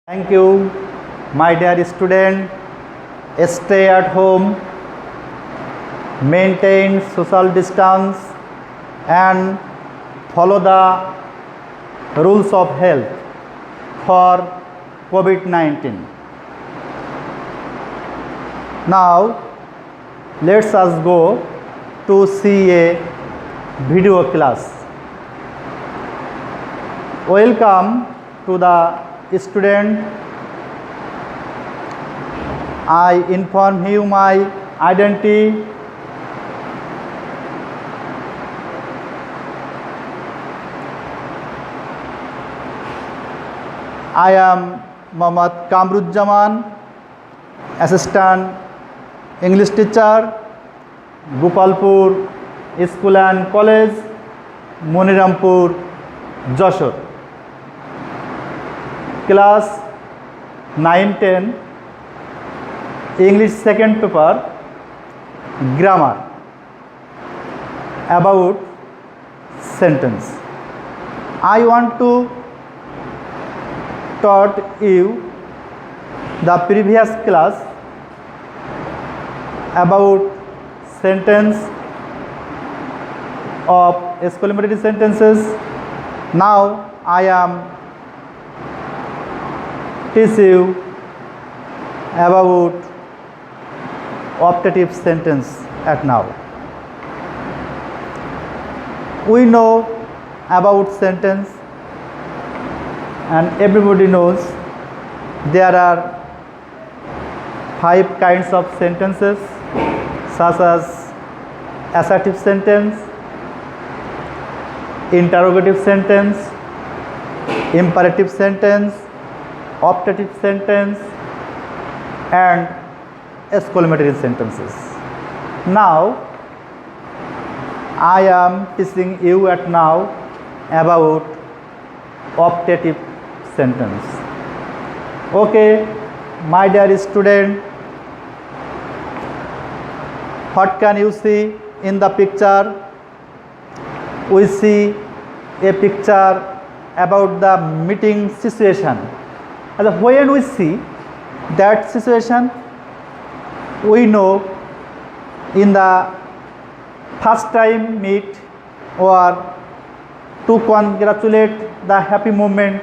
Thank you, my dear student. Stay at home, maintain social distance, and follow the rules of health for COVID-19. Now, let us go to see a video class. Welcome to the student. I inform you my identity. I am Mohammad Kamruzzaman, assistant English teacher, Gopalpur School and College, Monirampur, Jashore. Class 9-10, English second paper, grammar, about sentence. I want to taught you the previous class about sentence of exclamatory sentences. Now I am teach you about optative sentence at now. We know about sentence and everybody knows there are 5 kinds of sentences such as assertive sentence, interrogative sentence, imperative sentence, optative sentence and exclamatory sentences. Now I am teaching you at now about optative sentence. Okay, my dear student, what can you see in the picture? We see a picture about the meeting situation. And when we see that situation, we know in the first time meet or to congratulate the happy moment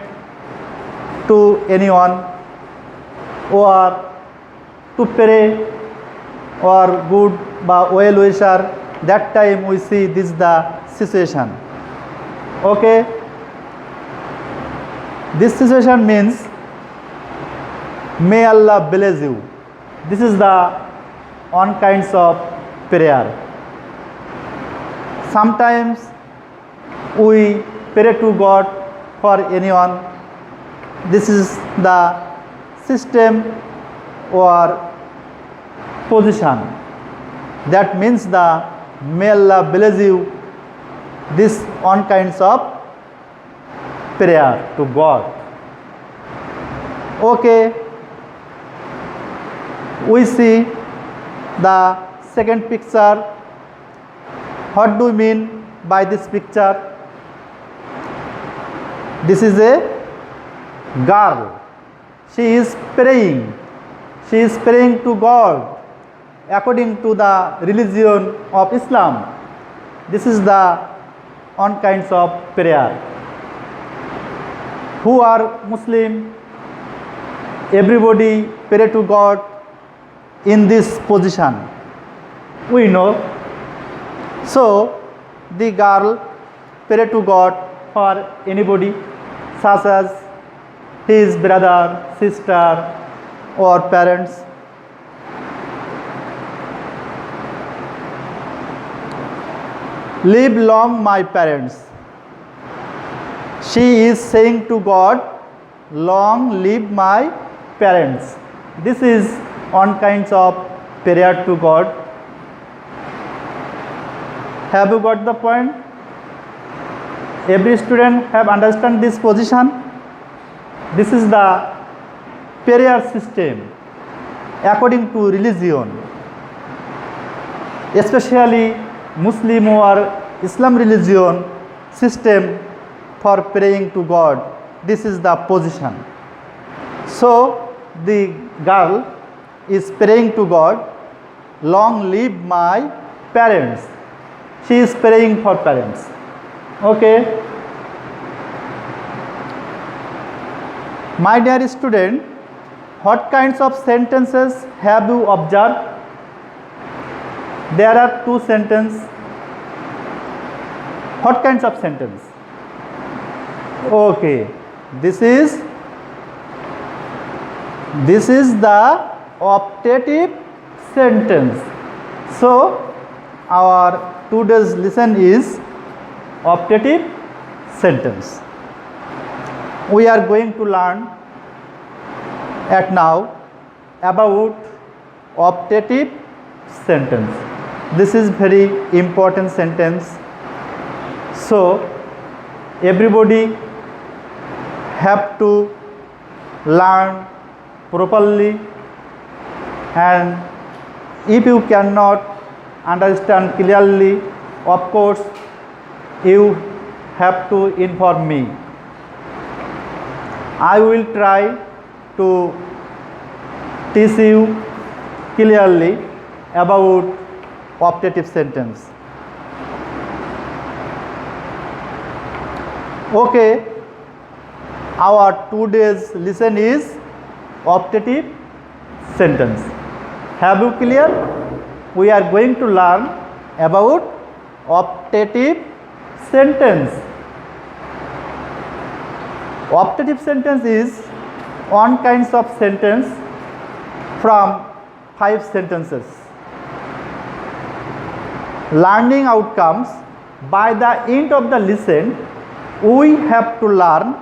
to anyone or to pray or good well wisher, that time we see this the situation. Okay, this situation means may Allah bless you. This is the one kinds of prayer. Sometimes we pray to God for anyone. This is the system or position. That means the may Allah bless you. This one kinds of prayer to God. Okay. We see the second picture. What do you mean by this picture? This is a girl. She is praying. She is praying to God according to the religion of Islam. This is the one kinds of prayer. Who are Muslim? Everybody pray to God in this position, we know. So the girl pray to God for anybody such as his brother, sister or parents. Live long my parents. She is saying to God, long live my parents. This is one kinds of prayer to God. Have you got the point? Every student have understand this position. This is the prayer system according to religion, especially Muslim or Islam religion system for praying to God. This is the position. So the girl is praying to God, long live my parents. She is praying for parents. Okay. My dear student, what kinds of sentences have you observed? There are two sentences. What kinds of sentence? Okay, this is the optative sentence. So our today's lesson is optative sentence. We are going to learn at now about optative sentence. This is very important sentence. So everybody have to learn properly, and if you cannot understand clearly, of course you have to inform me. I will try to teach you clearly about optative sentence. Okay, our today's lesson is optative sentence. Have you clear? We are going to learn about optative sentence. Optative sentence is one kind of sentence from 5 sentences. Learning outcomes. By the end of the lesson, we have to learn,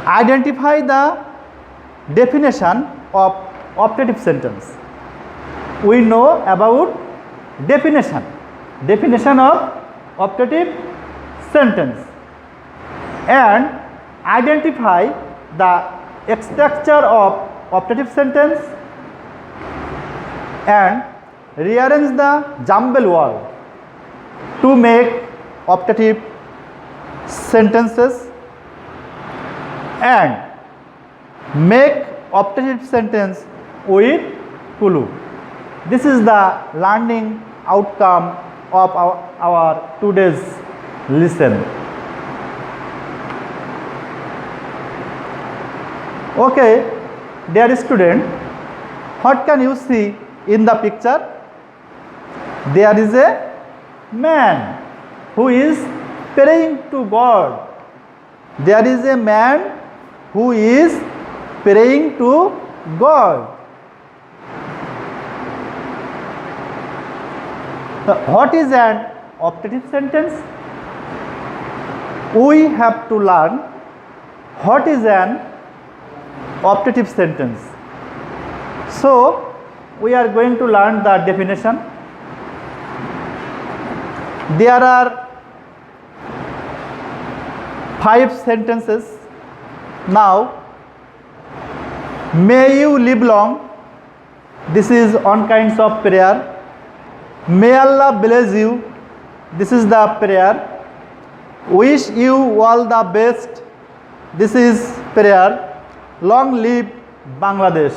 identify the definition of optative sentence. We know about definition of optative sentence, and identify the structure of optative sentence, and rearrange the jumble word to make optative sentences, and make optative sentence with clue. This is the learning outcome of our today's lesson. Okay, dear student, what can you see in the picture? There is a man who is praying to God. There is a man who is praying to God. What is an optative sentence? We have to learn what is an optative sentence. So we are going to learn the definition. There are 5 sentences. Now, may you live long. This is one kind of prayer. May Allah bless you. This is the prayer. Wish you all the best. This is prayer. Long live Bangladesh.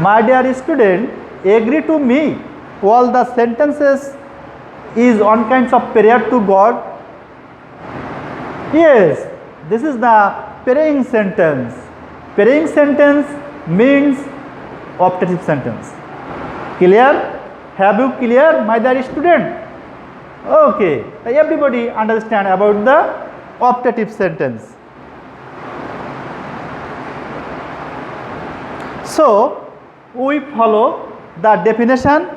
My dear student, agree to me, all the sentences is one kind of prayer to God. Yes, this is the praying sentence. Praying sentence means optative sentence. Clear? Have you clear, my dear student? Okay, everybody understand about the optative sentence. So we follow the definition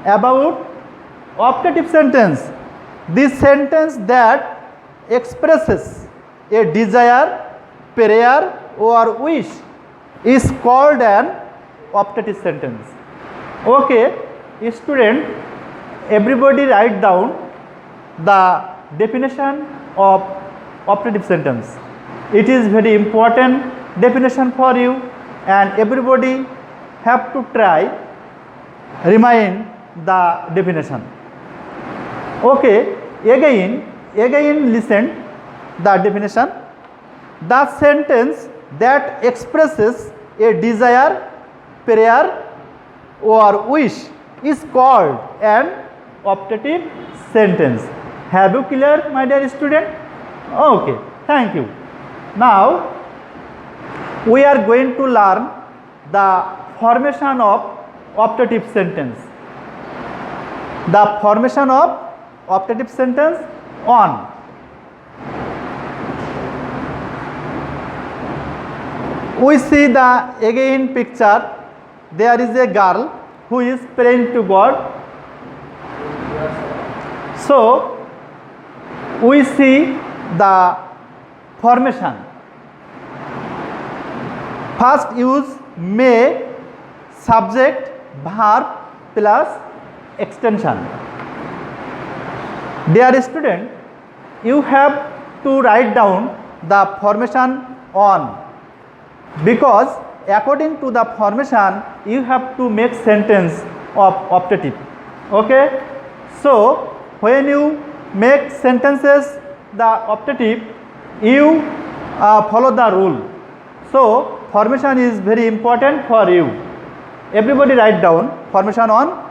about optative sentence. This sentence that expresses a desire, prayer or wish is called an optative sentence. Okay, student, everybody write down the definition of optative sentence. It is very important definition for you, and everybody have to try remind the definition. Okay, again listen the definition. The sentence that expresses a desire, prayer or wish is called an optative sentence. Have you clear, my dear student? Okay, thank you. Now we are going to learn the formation of optative sentence. The formation of optative sentence on. We see the again picture. There is a girl who is praying to God. So we see the formation. First use may, subject, verb plus extension. Dear student, you have to write down the formation on, because according to the formation you have to make sentence of optative. Okay, so when you make sentences the optative, you follow the rule. So formation is very important for you. Everybody write down formation on.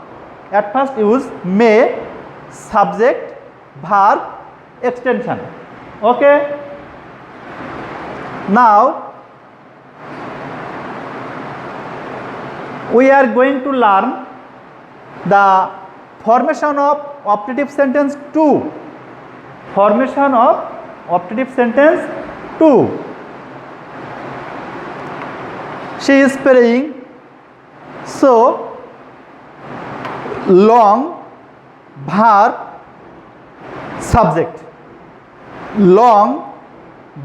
At first use may, subject, verb, extension. Okay, now we are going to learn the formation of optative sentence 2. Formation of optative sentence 2. She is praying, so long, verb, subject. Long,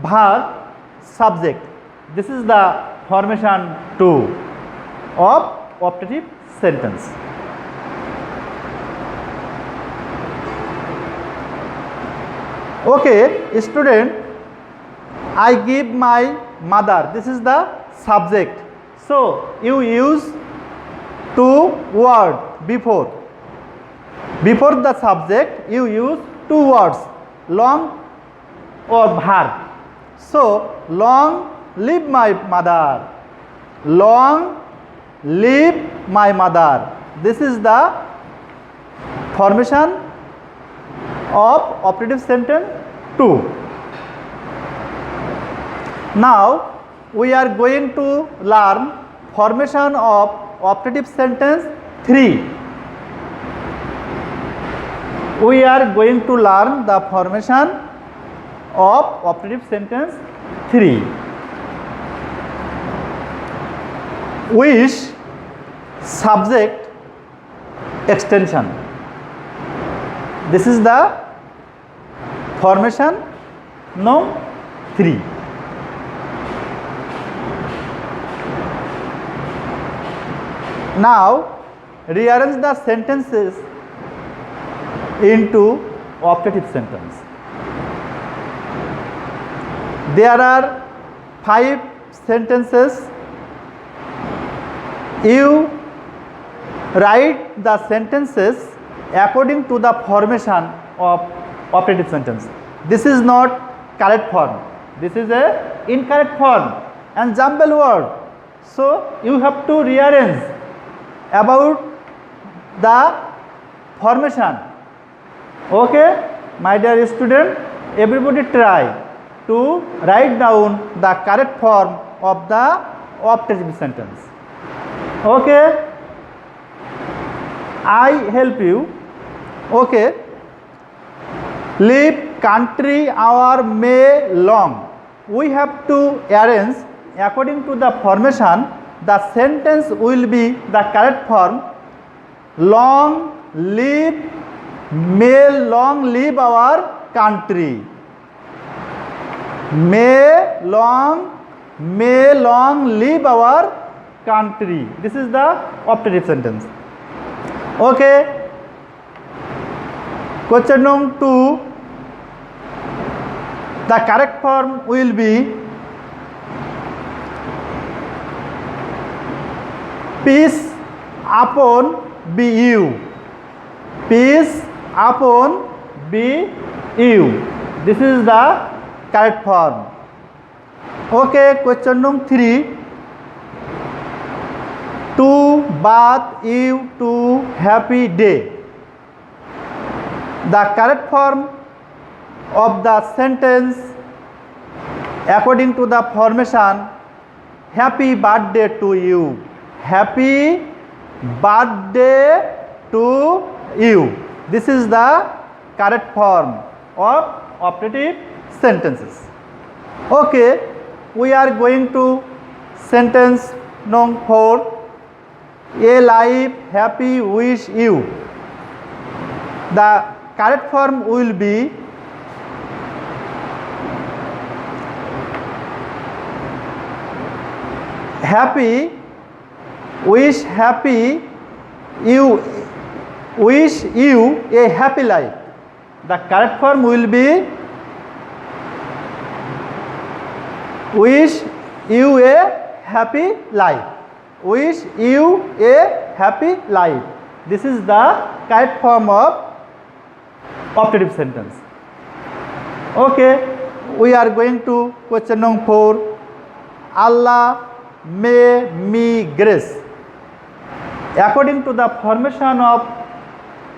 verb, subject. This is the formation 2 of optative sentence. Okay, student, I give my mother. This is the subject. So you use two words before. Before the subject, you use two words, long or verb. So long live my mother. Long live my mother. This is the formation of optative sentence 2. Now we are going to learn formation of optative sentence 3. We are going to learn the formation of optative sentence 3. Wish, subject, extension. This is the formation no 3. Now rearrange the sentences into optative sentence. There are 5 sentences. You write the sentences according to the formation of optative sentence. This is not correct form. This is a incorrect form and jumble word. So you have to rearrange about the formation. Okay, my dear student, everybody try to write down the correct form of the optative sentence. Okay, I help you. Okay, live, country, hour, may, long. We have to arrange according to the formation. The sentence will be the correct form. Long live, may long live our country. May long live our country. This is the optative sentence. Okay. Question number 2. The correct form will be peace upon be you. Peace upon be you. This is the correct form. Okay, question number 3. To bath you to happy day. The correct form of the sentence according to the formation happy birthday to you. Happy birthday to you. This is the correct form of operative sentences. Okay, we are going to sentence number 4. A life happy wish you. The correct form will be happy wish you a happy life. The correct form will be wish you a happy life. Wish you a happy life. This is the correct form of operative sentence. Okay, we are going to question number 4. Allah may me grace. According to the formation of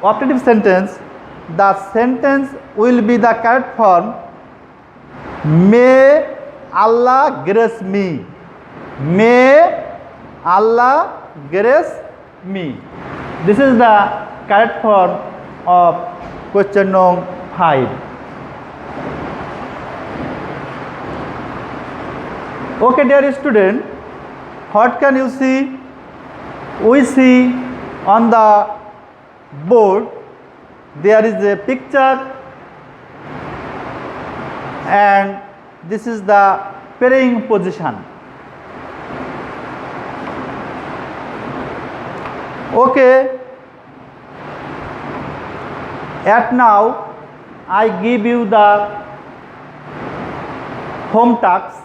operative sentence, the sentence will be the correct form may Allah grace me. May Allah grace me. This is the correct form of question number 5. Okay, dear student, what can you see? We see on the board there is a picture and this is the praying position. Okay, at now I give you the home task.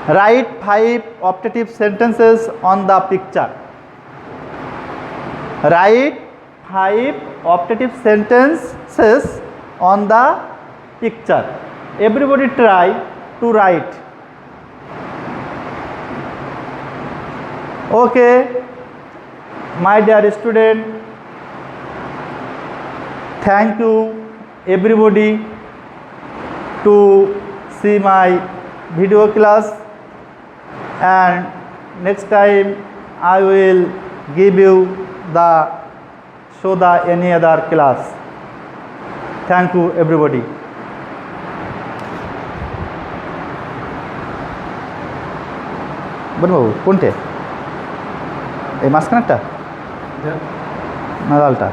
Write 5 operative sentences on the picture. Write 5 operative sentences on the picture. Everybody try to write. Okay, my dear student, thank you everybody to see my video class, and next time I will give you the show the any other class. Thank you everybody. বলবো কোনটে এই মাঝখানেরটা না লালটা